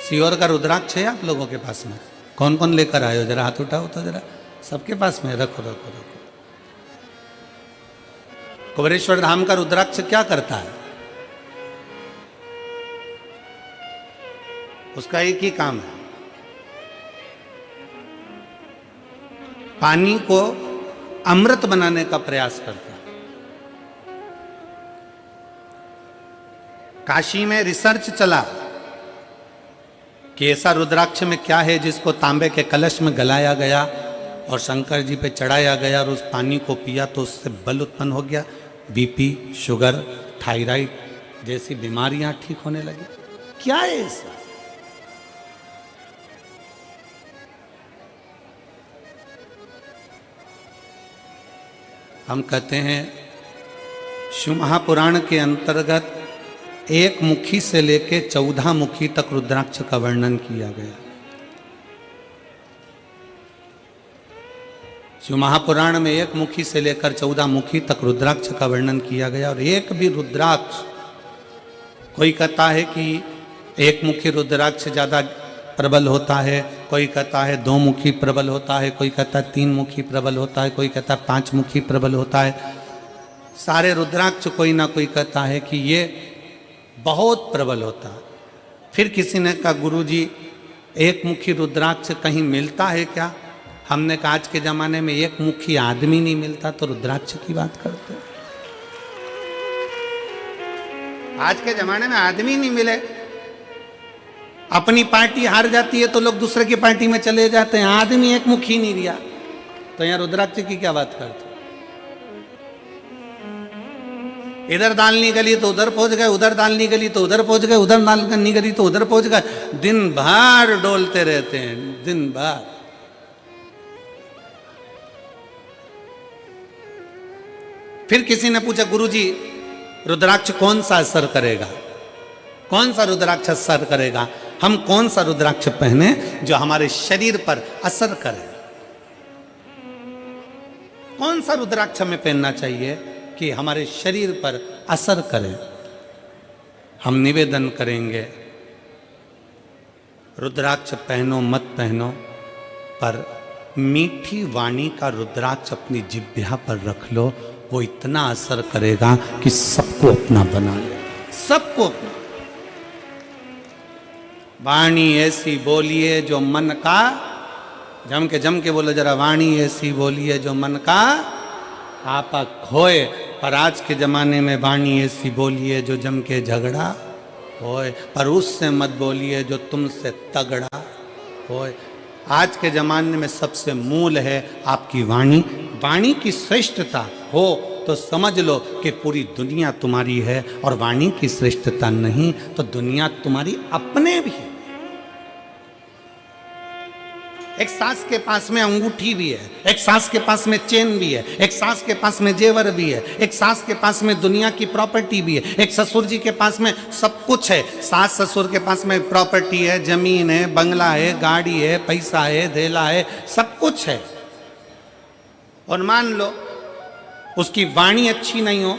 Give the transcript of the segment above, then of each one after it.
सीहोर का रुद्राक्ष है आप लोगों के पास में? कौन कौन लेकर आए हो? जरा हाथ उठाओ तो जरा। सबके पास में? रखो रखो रखो। कुबेरेश्वर धाम का रुद्राक्ष क्या करता है? उसका एक ही काम है, पानी को अमृत बनाने का प्रयास करता है। काशी में रिसर्च चला कि ऐसा रुद्राक्ष में क्या है जिसको तांबे के कलश में गलाया गया और शंकर जी पे चढ़ाया गया और उस पानी को पिया तो उससे बल उत्पन्न हो गया, बीपी, शुगर, थायराइड जैसी बीमारियां ठीक होने लगी। क्या है ऐसा? हम कहते हैं शिव महापुराण के अंतर्गत एक मुखी से लेके 14 मुखी तक रुद्राक्ष का वर्णन किया गया। शिव महापुराण में एक मुखी से लेकर 14 मुखी तक रुद्राक्ष का वर्णन किया गया और एक भी रुद्राक्ष, कोई कहता है कि एक मुखी रुद्राक्ष ज्यादा प्रबल होता है, कोई कहता है 2 मुखी प्रबल होता है, कोई कहता है 3 मुखी प्रबल होता है, कोई कहता है 5 मुखी प्रबल होता है। सारे रुद्राक्ष कोई ना कोई कहता है कि ये बहुत प्रबल होता है। फिर किसी ने कहा गुरुजी एक मुखी रुद्राक्ष कहीं मिलता है क्या? हमने कहा आज के जमाने में एक मुखी आदमी नहीं मिलता तो रुद्राक्ष की बात करते हैं। आज के जमाने में आदमी नहीं मिले, अपनी पार्टी हार जाती है तो लोग दूसरे की पार्टी में चले जाते हैं, आदमी एक मुखी नहीं रिया तो यहाँ रुद्राक्ष की क्या बात करते? इधर दाल नहीं गली तो उधर पहुंच गए, उधर दाल नहीं गली तो उधर पहुंच गए, उधर दाल नहीं गली तो उधर पहुंच गए। दिन भर डोलते रहते हैं, दिन भर। फिर किसी ने पूछा गुरुजी रुद्राक्ष कौन सा असर करेगा? कौन सा रुद्राक्ष असर करेगा? हम कौन सा रुद्राक्ष पहने जो हमारे शरीर पर असर करे? कौन सा रुद्राक्ष हमें पहनना चाहिए कि हमारे शरीर पर असर करे? हम निवेदन करेंगे रुद्राक्ष पहनो मत पहनो, पर मीठी वाणी का रुद्राक्ष अपनी जिह्वा पर रख लो, वो इतना असर करेगा कि सबको अपना बना ले, सबको अपना। वाणी ऐसी बोलिए जो मन का, जम के बोलो जरा, वाणी ऐसी बोलिए जो मन का आपा खोए। पर आज के जमाने में वाणी ऐसी बोलिए जो जम के झगड़ा होए, पर उससे मत बोलिए जो तुमसे तगड़ा होए। आज के जमाने में सबसे मूल है आपकी वाणी। वाणी की श्रेष्ठता हो तो समझ लो कि पूरी दुनिया तुम्हारी है, और वाणी की श्रेष्ठता नहीं तो दुनिया तुम्हारी अपने भी है। एक सास के पास में अंगूठी भी है, एक सास के पास में चेन भी है, एक सास के पास में जेवर भी है, एक सास के पास में दुनिया की प्रॉपर्टी भी है, एक ससुर जी के पास में सब कुछ है। सास ससुर के पास में प्रॉपर्टी है, जमीन है, बंगला है, गाड़ी है, पैसा है, धेला है, सब कुछ है। और मान लो उसकी वाणी अच्छी नहीं हो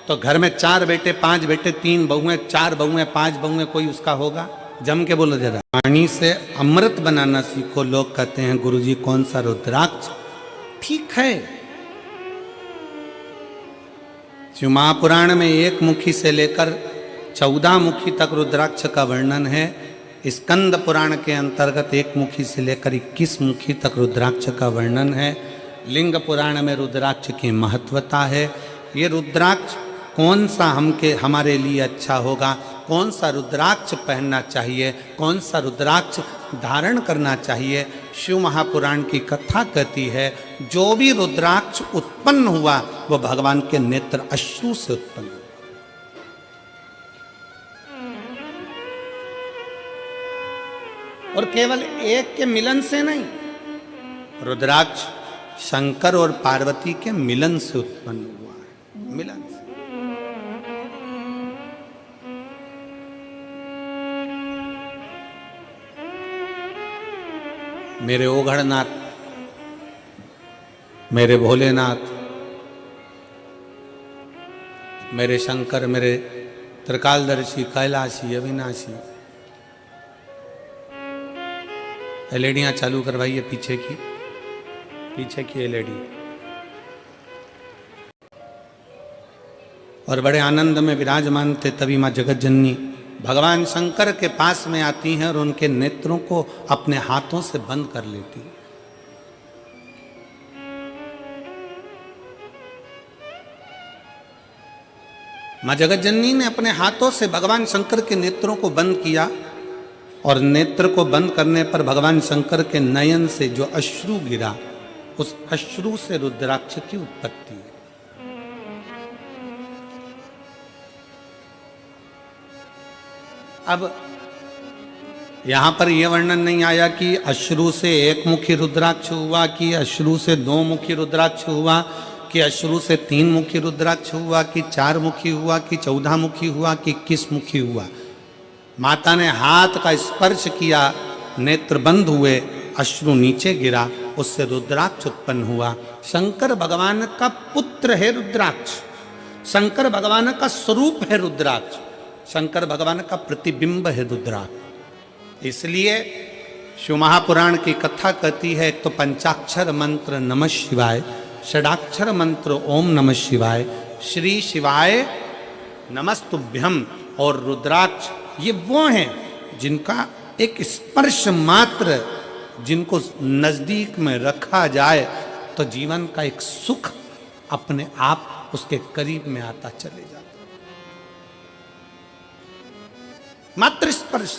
तो घर में 4 बेटे, 5 बेटे, 3 बहुएं, 4 बहुएं, 5 बहुएं, कोई उसका होगा? जम के बोलो जरा। वाणी से अमृत बनाना सीखो। लोग कहते हैं गुरुजी कौन सा रुद्राक्ष? ठीक है, शिव महापुराण में 1 मुखी से लेकर 14 मुखी तक रुद्राक्ष का वर्णन है। स्कंद पुराण के अंतर्गत 1 मुखी से लेकर 21 मुखी तक रुद्राक्ष का वर्णन है। लिंग पुराण में रुद्राक्ष की महत्वता है। ये रुद्राक्ष कौन सा हमारे लिए अच्छा होगा, कौन सा रुद्राक्ष पहनना चाहिए, कौन सा रुद्राक्ष धारण करना चाहिए, शिव महापुराण की कथा कहती है जो भी रुद्राक्ष उत्पन्न हुआ वो भगवान के नेत्र अश्रु से उत्पन्न हुआ। और केवल एक के मिलन से नहीं, रुद्राक्ष शंकर और पार्वती के मिलन से उत्पन्न हुआ है, मिलन से। मेरे ओघड़नाथ, मेरे भोलेनाथ, मेरे शंकर, मेरे त्रिकालदर्शी, कैलाशी, अविनाशी, एलईडियां चालू करवाइए पीछे की एलईडी। और बड़े आनंद में विराजमान थे। तभी माँ जगत जननी भगवान शंकर के पास में आती हैं और उनके नेत्रों को अपने हाथों से बंद कर लेती हैं। माँ जगत जननी ने अपने हाथों से भगवान शंकर के नेत्रों को बंद किया और नेत्र को बंद करने पर भगवान शंकर के नयन से जो अश्रु गिरा, उस अश्रु से रुद्राक्ष की उत्पत्ति है। अब यहां पर यह वर्णन नहीं आया कि अश्रु से एक मुखी रुद्राक्ष हुआ, कि अश्रु से दो मुखी रुद्राक्ष हुआ, कि अश्रु से तीन मुखी रुद्राक्ष हुआ, कि चार मुखी हुआ, कि 14 मुखी हुआ, कि 21 मुखी हुआ। माता ने हाथ का स्पर्श किया, नेत्र बंद हुए, अश्रु नीचे गिरा, उससे रुद्राक्ष उत्पन्न हुआ। शंकर भगवान का पुत्र है रुद्राक्ष, शंकर भगवान का स्वरूप है रुद्राक्ष, शंकर भगवान का प्रतिबिंब है रुद्राक्ष। इसलिए शिव महापुराण की कथा कहती है, एक तो पंचाक्षर मंत्र नमः शिवाय, षडाक्षर मंत्र ओम नमः शिवाय, श्री शिवाय नमस्तुभ्यम और रुद्राक्ष, ये वो हैं जिनका एक स्पर्श मात्र, जिनको नजदीक में रखा जाए तो जीवन का एक सुख अपने आप उसके करीब में आता चले जाता। मात्र स्पर्श।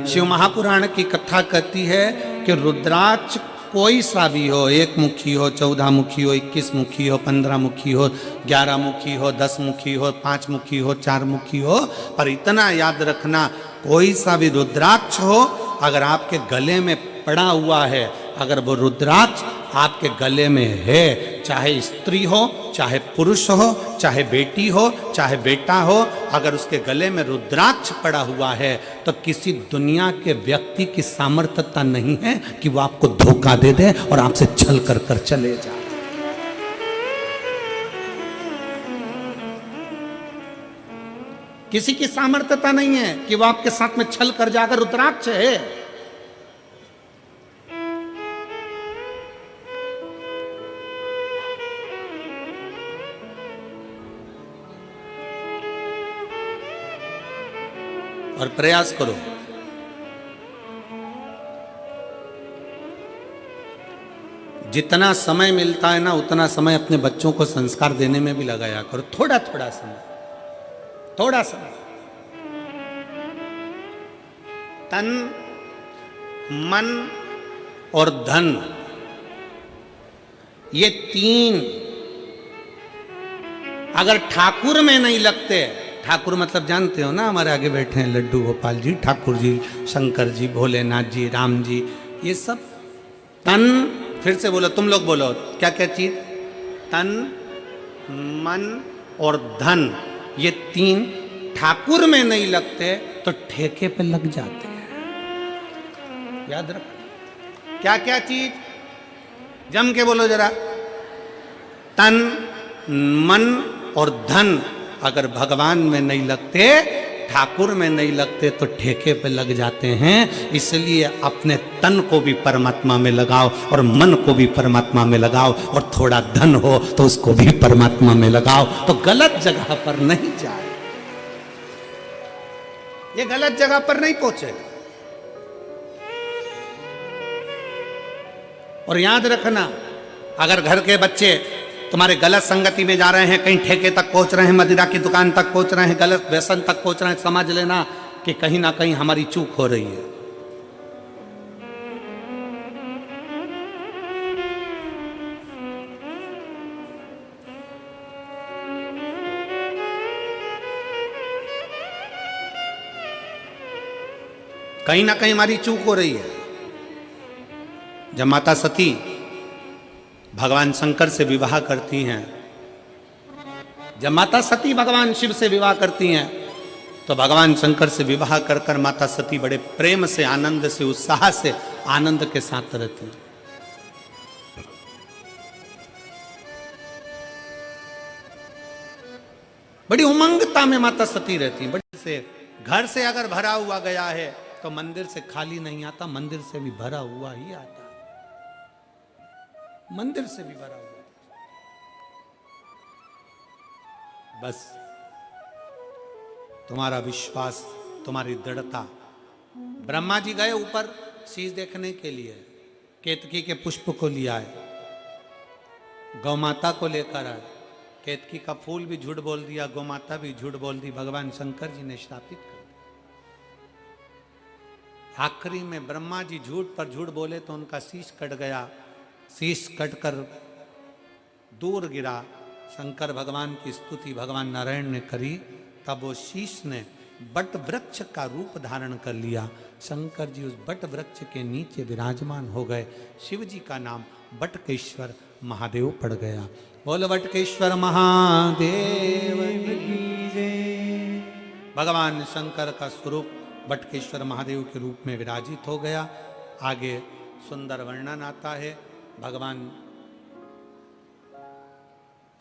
शिव महापुराण की कथा कहती है कि रुद्राक्ष कोई सा भी हो, 1 मुखी हो, 14 मुखी हो, 21 मुखी हो, 15 मुखी हो, 11 मुखी हो, 10 मुखी हो, 5 मुखी हो, 4 मुखी हो, पर इतना याद रखना, कोई सा भी रुद्राक्ष हो, अगर आपके गले में पड़ा हुआ है, अगर वो रुद्राक्ष आपके गले में है, चाहे स्त्री हो, चाहे पुरुष हो, चाहे बेटी हो, चाहे बेटा हो, अगर उसके गले में रुद्राक्ष पड़ा हुआ है तो किसी दुनिया के व्यक्ति की सामर्थ्यता नहीं है कि वो आपको धोखा दे दे और आपसे छल कर कर चले जाए। किसी की सामर्थ्यता नहीं है कि वो आपके साथ में छल कर जाकर, रुद्राक्ष है। और प्रयास करो, जितना समय मिलता है ना, उतना समय अपने बच्चों को संस्कार देने में भी लगाया करो। थोड़ा थोड़ा समय, थोड़ा समय। तन, मन और धन, ये 3 अगर ठाकुर में नहीं लगते, ठाकुर मतलब जानते हो ना, हमारे आगे बैठे हैं लड्डू गोपाल जी, ठाकुर जी, शंकर जी, भोलेनाथ जी, राम जी, ये सब तन, फिर से बोलो, तुम लोग बोलो, क्या क्या चीज? तन, मन और धन, ये 3 ठाकुर में नहीं लगते तो ठेके पे लग जाते हैं। याद रखो, क्या क्या चीज? जम के बोलो जरा। तन, मन और धन अगर भगवान में नहीं लगते, ठाकुर में नहीं लगते तो ठेके पे लग जाते हैं। इसलिए अपने तन को भी परमात्मा में लगाओ और मन को भी परमात्मा में लगाओ, और थोड़ा धन हो तो उसको भी परमात्मा में लगाओ, तो गलत जगह पर नहीं जाए, ये गलत जगह पर नहीं पहुंचेगा। और याद रखना, अगर घर के बच्चे तुम्हारे गलत संगति में जा रहे हैं, कहीं ठेके तक पहुंच रहे हैं, मदिरा की दुकान तक पहुंच रहे हैं, गलत व्यसन तक पहुंच रहे हैं, समझ लेना कि कहीं ना कहीं हमारी चूक हो रही है। कहीं ना कहीं हमारी चूक हो रही है। जब माता सती भगवान शंकर से विवाह करती हैं, जब माता सती भगवान शिव से विवाह करती हैं, तो भगवान शंकर से विवाह कर कर माता सती बड़े प्रेम से, आनंद से, उत्साह से, आनंद के साथ रहती हैं। बड़ी उमंगता में माता सती रहती हैं। बड़ी से घर से अगर भरा हुआ गया है तो मंदिर से खाली नहीं आता, मंदिर से भी भरा हुआ ही आता, मंदिर से भी भरा हुआ। बस तुम्हारा विश्वास, तुम्हारी दृढ़ता। ब्रह्मा जी गए ऊपर शीश देखने के लिए, केतकी के पुष्प को लिया है, गौ माता को लेकर आए, केतकी का फूल भी झूठ बोल दिया, गौ माता भी झूठ बोल दी, भगवान शंकर जी ने श्रापित कर दिया। आखिरी में ब्रह्मा जी झूठ पर झूठ बोले तो उनका शीश कट गया, शीश कटकर दूर गिरा। शंकर भगवान की स्तुति भगवान नारायण ने करी, तब वो शीश ने बट वृक्ष का रूप धारण कर लिया। शंकर जी उस बट वृक्ष के नीचे विराजमान हो गए। शिव जी का नाम बटकेश्वर महादेव पड़ गया। बोल बटकेश्वर महादेव की जय। भगवान शंकर का स्वरूप बटकेश्वर महादेव के रूप में विराजित हो गया। आगे सुंदर वर्णन आता है। भगवान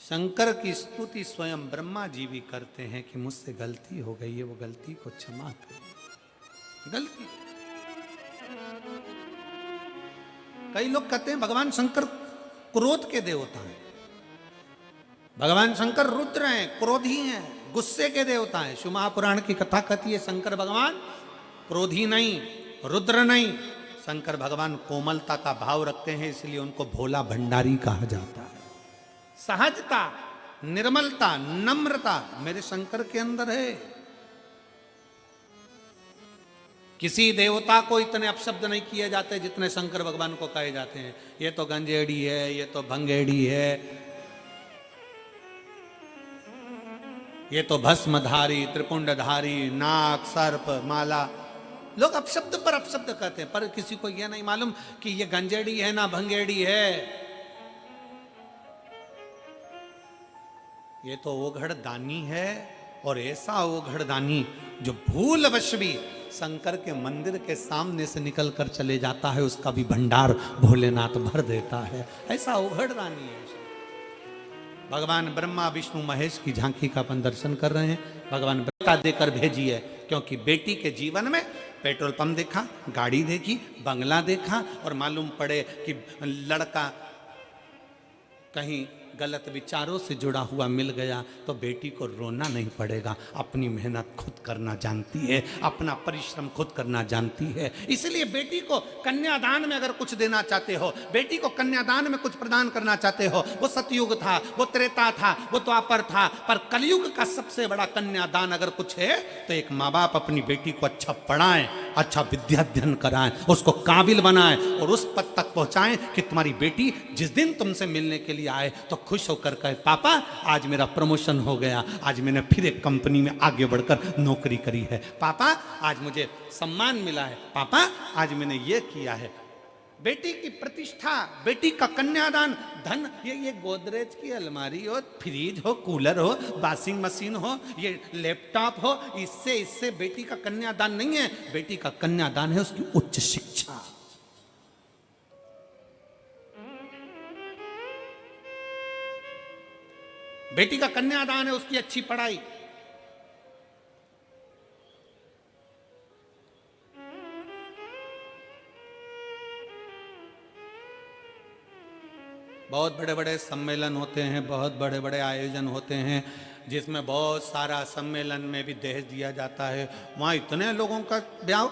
शंकर की स्तुति स्वयं ब्रह्मा जी भी करते हैं कि मुझसे गलती हो गई है, वो गलती को क्षमा कर। गलती, कई लोग कहते हैं भगवान शंकर क्रोध के देवता हैं, भगवान शंकर रुद्र हैं, क्रोधी हैं, गुस्से के देवता हैं। शिव महापुराण की कथा कहती है शंकर भगवान क्रोधी नहीं, रुद्र नहीं, शंकर भगवान कोमलता का भाव रखते हैं, इसलिए उनको भोला भंडारी कहा जाता है। सहजता, निर्मलता, नम्रता मेरे शंकर के अंदर है। किसी देवता को इतने अपशब्द नहीं किए जाते जितने शंकर भगवान को कहे जाते हैं। ये तो गंजेड़ी है, ये तो भंगेड़ी है, ये तो भस्मधारी, त्रिपुंडधारी, नाग, सर्प, माला। लोग अपशब्द पर अपशब्द कहते हैं, पर किसी को यह नहीं मालूम कि ये गंजेड़ी है ना भंगेड़ी है। ये तो ओघड़ दानी है, और ऐसा ओघड़ दानी जो भूलवश भी शंकर के मंदिर के सामने से निकल कर चले जाता है, उसका भी भंडार भोलेनाथ भर देता है। ऐसा ओघड़ दानी है। भगवान ब्रह्मा विष्णु महेश की झांकी का अपन दर्शन कर रहे हैं। भगवान बेटा देकर भेजी है, क्योंकि बेटी के जीवन में पेट्रोल पंप देखा, गाड़ी देखी, बंगला देखा, और मालूम पड़े कि लड़का कहीं गलत विचारों से जुड़ा हुआ मिल गया तो बेटी को रोना नहीं पड़ेगा। अपनी मेहनत खुद करना जानती है, अपना परिश्रम खुद करना जानती है। इसलिए बेटी को कन्यादान में अगर कुछ देना चाहते हो, बेटी को कन्यादान में कुछ प्रदान करना चाहते हो, वो सतयुग था, वो त्रेता था, वो द्वापर था, पर कलयुग का सबसे बड़ा कन्यादान अगर कुछ है तो एक माँ बाप अपनी बेटी को अच्छा पढ़ाएं, अच्छा विद्याध्ययन कराएं, उसको काबिल बनाएं और उस पद तक पहुंचाएं कि तुम्हारी बेटी जिस दिन तुमसे मिलने के लिए आए तो खुश होकर कहे, पापा आज मेरा प्रमोशन हो गया, आज मैंने फिर एक कंपनी में आगे बढ़कर नौकरी करी है, पापा आज मुझे सम्मान मिला है, पापा आज मैंने ये किया है। बेटी की प्रतिष्ठा, बेटी का कन्यादान, धन, ये गोदरेज की अलमारी हो, फ्रिज हो, कूलर हो, वॉशिंग मशीन हो, ये लैपटॉप हो, इससे बेटी का कन्यादान नहीं है। बेटी का कन्यादान है उसकी उच्च शिक्षा। बेटी का कन्यादान है उसकी अच्छी पढ़ाई। बहुत बड़े बड़े सम्मेलन होते हैं, बहुत बड़े बड़े आयोजन होते हैं, जिसमें बहुत सारा सम्मेलन में भी दहेज दिया जाता है। वहाँ इतने लोगों का ब्याह,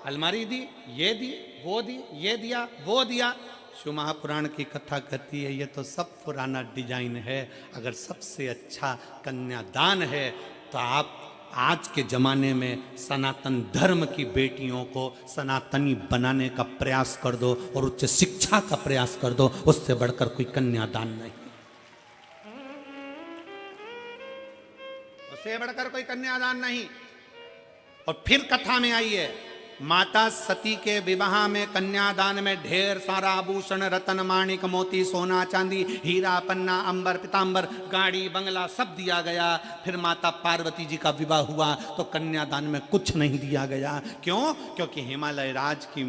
अलमारी दी, ये दी, वो दी, ये दिया, वो दिया। शिव महापुराण की कथा कहती है ये तो सब पुराना डिजाइन है। अगर सबसे अच्छा कन्यादान है तो आप आज के ज़माने में सनातन धर्म की बेटियों को सनातनी बनाने का प्रयास कर दो और उच्च शिक्षा का प्रयास कर दो, उससे बढ़कर कोई कन्यादान नहीं, उससे बढ़कर कोई कन्यादान नहीं। और फिर कथा में आइए, माता सती के विवाह में कन्यादान में ढेर सारा आभूषण, रतन, माणिक, मोती, सोना, चांदी, हीरा, पन्ना, अंबर, पीतांबर, गाड़ी, बंगला सब दिया गया। फिर माता पार्वती जी का विवाह हुआ तो कन्यादान में कुछ नहीं दिया गया। क्यों? क्योंकि हिमालय राज की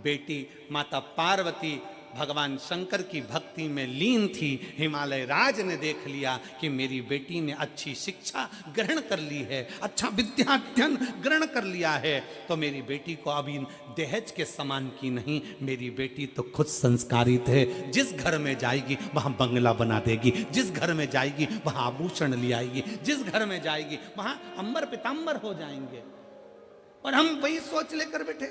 बेटी माता पार्वती भगवान शंकर की भक्ति में लीन थी। हिमालय राज ने देख लिया कि मेरी बेटी ने अच्छी शिक्षा ग्रहण कर ली है, अच्छा विद्याध्ययन ग्रहण कर लिया है, तो मेरी बेटी को अभी दहेज के समान की नहीं, मेरी बेटी तो खुद संस्कारित है। जिस घर में जाएगी वहां बंगला बना देगी, जिस घर में जाएगी वहां आभूषण ले आएगी, जिस घर में जाएगी वहां अंबर पीतांबर हो जाएंगे। और हम वही सोच लेकर बैठे।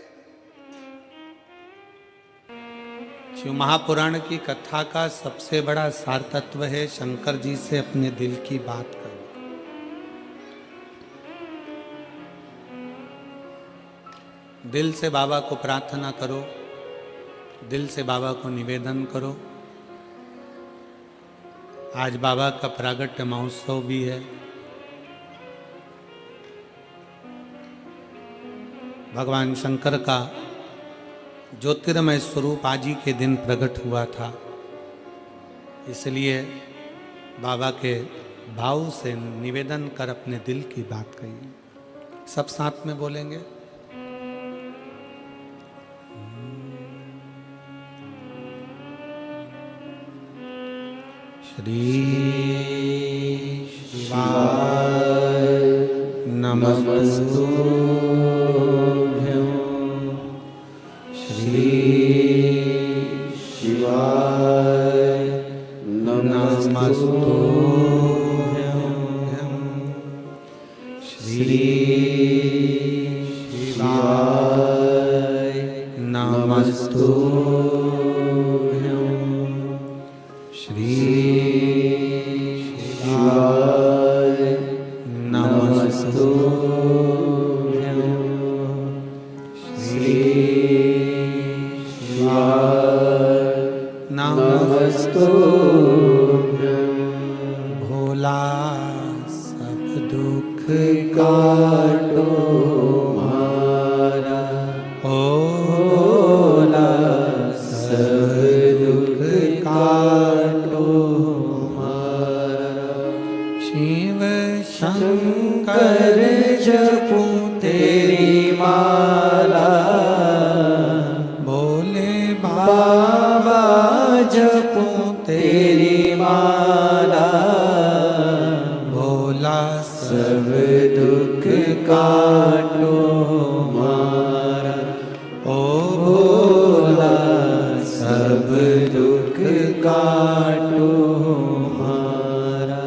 शिव महापुराण की कथा का सबसे बड़ा सार तत्व है शंकर जी से अपने दिल की बात करो। दिल से बाबा को प्रार्थना करो, दिल से बाबा को निवेदन करो। आज बाबा का प्रागट्य महोत्सव भी है। भगवान शंकर का ज्योतिर्मय स्वरूप आज ही के दिन प्रकट हुआ था, इसलिए बाबा के भाव से निवेदन कर अपने दिल की बात कही। सब साथ में बोलेंगे। श्री शिवाय नमस्तुभ्यं। श्री शिवाय नमस्तुभ्यं। श्री शिवाय नमस्तुभ्यं। श्री शिवाय नमस्तुभ्यं। श्री शिवाय नमस्तुभ्यं। भोला सब दुख काटो मारा, भोला सब दुख काटो मारा। शिव शंकर जपूं तेरी माला, भोले बाबा जपूं तेरी माला। भोला सब दुख काटो मारा, ओ भोला सब दुख काटो मारा।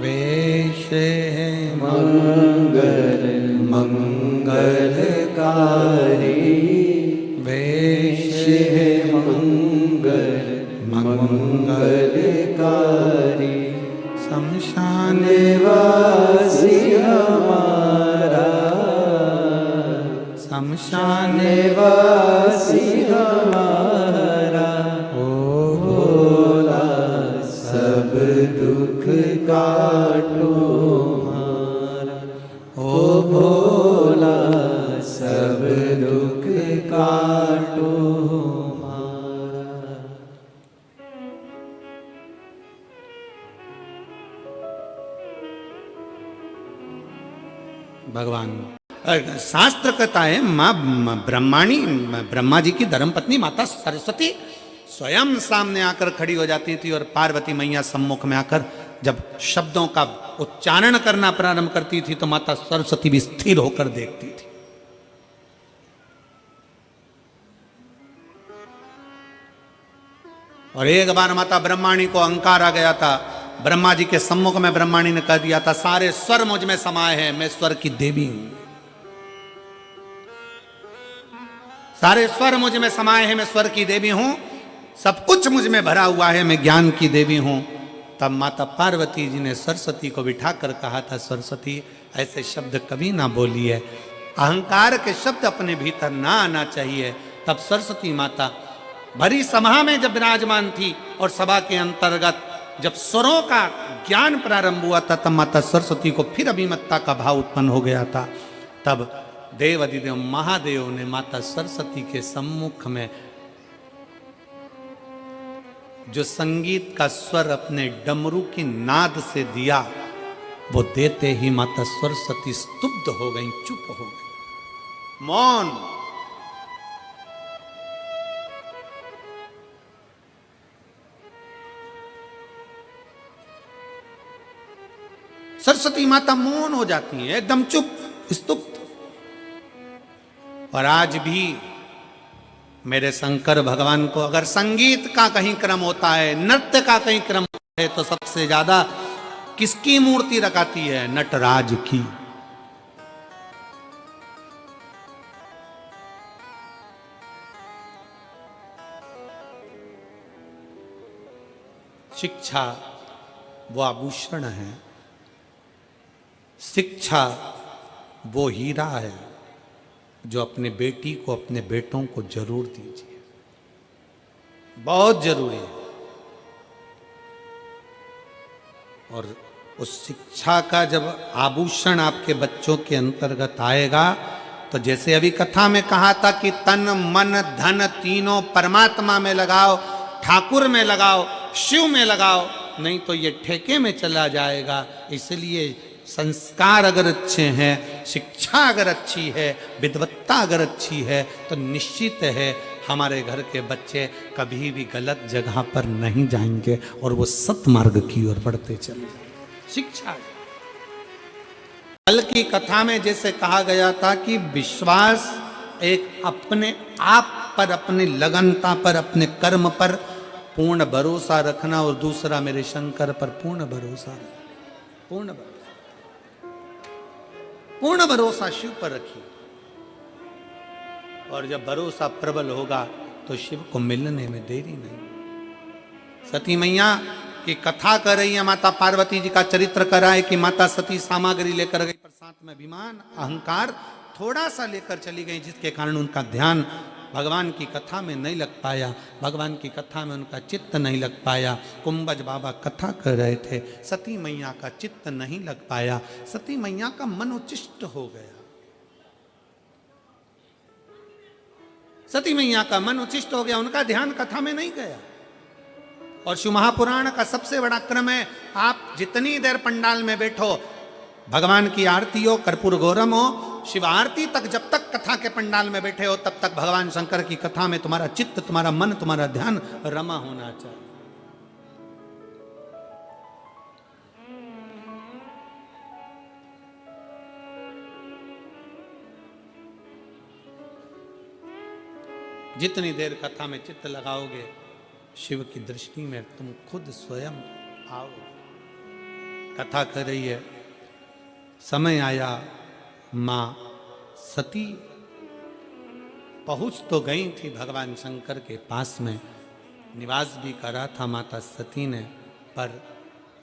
वेश है मंगल मंगलकारी, वेश है मंगल मंगलकारी। शमशान वासी हमारा, शमशान वासी हमारा। ओ भोला सब दुख काटो मारा, ओ भोला सब दुख काटो मारा। भगवान शास्त्र कहता है माँ ब्रह्माणी, ब्रह्मा जी की धर्मपत्नी माता सरस्वती स्वयं सामने आकर खड़ी हो जाती थी और पार्वती मैया सम्मुख में आकर जब शब्दों का उच्चारण करना प्रारंभ करती थी तो माता सरस्वती भी स्थिर होकर देखती थी। और एक बार माता ब्रह्माणी को अहंकार आ गया था। ब्रह्मा जी के सम्मुख में ब्रह्माणी ने कह दिया था, सारे स्वर मुझ में समाये हैं, मैं स्वर की देवी हूं। सारे स्वर मुझ में समाये हैं, मैं स्वर की देवी हूं। सब कुछ मुझ में भरा हुआ है, मैं ज्ञान की देवी हूं। तब माता पार्वती जी ने सरस्वती को बिठाकर कहा था, सरस्वती ऐसे शब्द कभी ना बोलिए, अहंकार के शब्द अपने भीतर ना आना चाहिए। तब सरस्वती माता भरी सभा में जब विराजमान थी और सभा के अंतर्गत जब स्वरों का ज्ञान प्रारंभ हुआ था, तब माता सरस्वती को फिर अभिमत्ता का भाव उत्पन्न हो गया था। तब देव अधिदेव महादेव ने माता सरस्वती के सम्मुख में जो संगीत का स्वर अपने डमरू की नाद से दिया, वो देते ही माता सरस्वती स्तुब्ध हो गई, चुप हो गई, मौन। सरस्वती माता मौन हो जाती है, एकदम चुप, स्तुप्त। और आज भी मेरे शंकर भगवान को अगर संगीत का कहीं क्रम होता है, नृत्य का कहीं क्रम होता है, तो सबसे ज्यादा किसकी मूर्ति रखाती है? नटराज की। शिक्षा वो आभूषण है, शिक्षा वो हीरा है जो अपने बेटी को, अपने बेटों को जरूर दीजिए, बहुत जरूरी है। और उस शिक्षा का जब आभूषण आपके बच्चों के अंतर्गत आएगा, तो जैसे अभी कथा में कहा था कि तन मन धन तीनों परमात्मा में लगाओ, ठाकुर में लगाओ, शिव में लगाओ, नहीं तो ये ठेके में चला जाएगा। इसलिए संस्कार अगर अच्छे हैं, शिक्षा अगर अच्छी है, विद्वत्ता अगर अच्छी है, तो निश्चित है हमारे घर के बच्चे कभी भी गलत जगह पर नहीं जाएंगे और वो सतमार्ग की ओर बढ़ते चले जाएंगे। शिक्षा। कल की कथा में जैसे कहा गया था कि विश्वास एक अपने आप पर, अपनी लगनता पर, अपने कर्म पर पूर्ण भरोसा रखना, और दूसरा मेरे शंकर पर पूर्ण भरोसा रखना। पूर्ण भरोसा शिव पर रखिए, और जब भरोसा प्रबल होगा तो शिव को मिलने में देरी नहीं। सती मैया की कथा कर रही है, माता पार्वती जी का चरित्र कर रहा है कि माता सती सामग्री लेकर गई, पर साथ में अभिमान, अहंकार थोड़ा सा लेकर चली गई, जिसके कारण उनका ध्यान भगवान की कथा में नहीं लग पाया, भगवान की कथा में उनका चित्त नहीं लग पाया। कुंभज बाबा कथा कर रहे थे, सती मैया का चित्त नहीं लग पाया, सती मैया का मन उच्चिष्ट हो गया। सती मैया का मन उच्चिष्ट हो गया, उनका ध्यान कथा में नहीं गया। और शिव महापुराण का सबसे बड़ा क्रम है, आप जितनी देर पंडाल में बैठो, भगवान की आरती हो, कर्पूर गौरम हो, शिव आरती तक जब तक कथा के पंडाल में बैठे हो, तब तक भगवान शंकर की कथा में तुम्हारा चित्त, तुम्हारा मन, तुम्हारा ध्यान रमा होना चाहिए। जितनी देर कथा में चित्त लगाओगे, शिव की दृष्टि में तुम खुद स्वयं आओ। कथा कर रही है, समय आया, मां सती पहुंच तो गई थी भगवान शंकर के पास में, निवास भी करा था माता सती ने, पर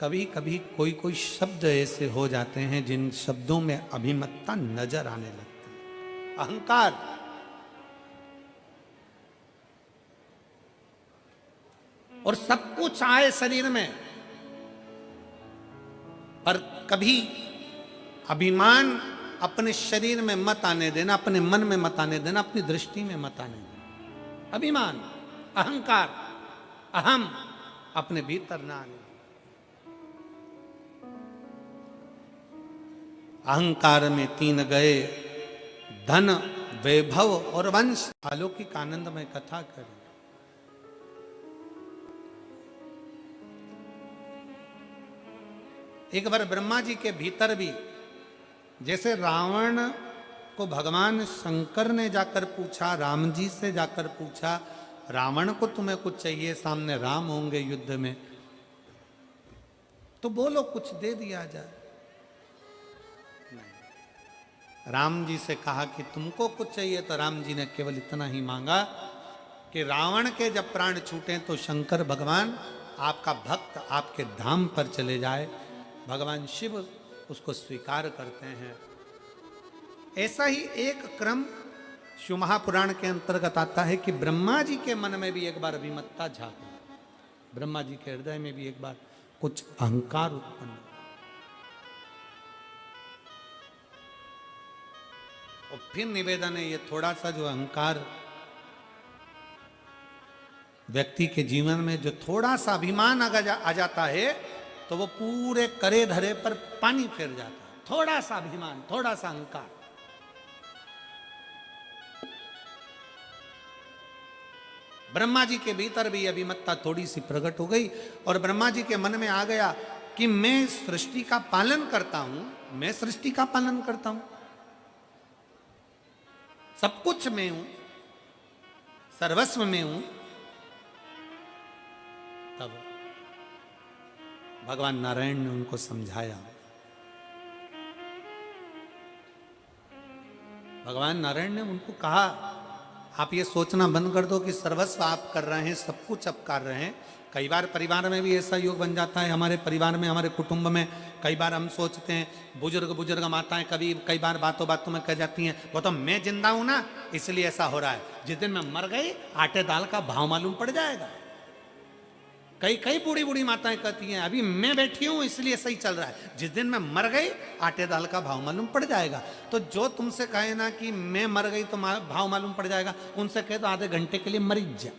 कभी कभी कोई कोई शब्द ऐसे हो जाते हैं जिन शब्दों में अभिमतता नजर आने लगती है, अहंकार। और सब कुछ आए शरीर में, पर कभी अभिमान अपने शरीर में मत आने देना, अपने मन में मत आने देना, अपनी दृष्टि में मत आने देना। अभिमान, अहंकार, अहम अपने भीतर ना आने। अहंकार में तीन गए, धन, वैभव और वंश। अलौकिक आनंद में कथा करें। एक बार ब्रह्मा जी के भीतर भी, जैसे रावण को भगवान शंकर ने जाकर पूछा, राम जी से जाकर पूछा, रावण को तुम्हें कुछ चाहिए, सामने राम होंगे युद्ध में, तो बोलो कुछ दे दिया जाए। नहीं, राम जी से कहा कि तुमको कुछ चाहिए, तो राम जी ने केवल इतना ही मांगा कि रावण के जब प्राण छूटे तो शंकर भगवान आपका भक्त आपके धाम पर चले जाए। भगवान शिव उसको स्वीकार करते हैं। ऐसा ही एक क्रम शिव महापुराण के अंतर्गत आता है कि ब्रह्मा जी के मन में भी एक बार अभिमत्ता झांकी, ब्रह्मा जी के हृदय में भी एक बार कुछ अहंकार उत्पन्न, और फिर निवेदन है, ये थोड़ा सा जो अहंकार व्यक्ति के जीवन में जो थोड़ा सा अभिमान आ जाता है, तो वो पूरे करे धरे पर पानी फेर जाता है। थोड़ा सा अभिमान, थोड़ा सा अहंकार। ब्रह्मा जी के भीतर भी अभिमत्ता थोड़ी सी प्रकट हो गई, और ब्रह्मा जी के मन में आ गया कि मैं सृष्टि का पालन करता हूं, मैं सृष्टि का पालन करता हूं, सब कुछ मैं हूं, सर्वस्व में हूं, तब भगवान नारायण ने उनको समझाया। भगवान नारायण ने उनको कहा, आप ये सोचना बंद कर दो कि सर्वस्व आप कर रहे हैं, सब कुछ आप कर रहे हैं। कई बार परिवार में भी ऐसा योग बन जाता है, हमारे परिवार में, हमारे कुटुंब में कई बार हम सोचते हैं, बुजुर्ग माताएं कई बार बातों बातों में कह जाती हैं, वो तो मैं जिंदा हूं ना इसलिए ऐसा हो रहा है, जिस दिन मैं मर गई आटे दाल का भाव मालूम पड़ जाएगा। कई बूढ़ी माताएं कहती हैं, अभी मैं बैठी हूं इसलिए सही चल रहा है, जिस दिन मैं मर गई आटे दाल का भाव मालूम पड़ जाएगा। तो जो तुमसे कहे ना कि मैं मर गई तो भाव मालूम पड़ जाएगा, उनसे कहे तो आधे घंटे के लिए मर जा।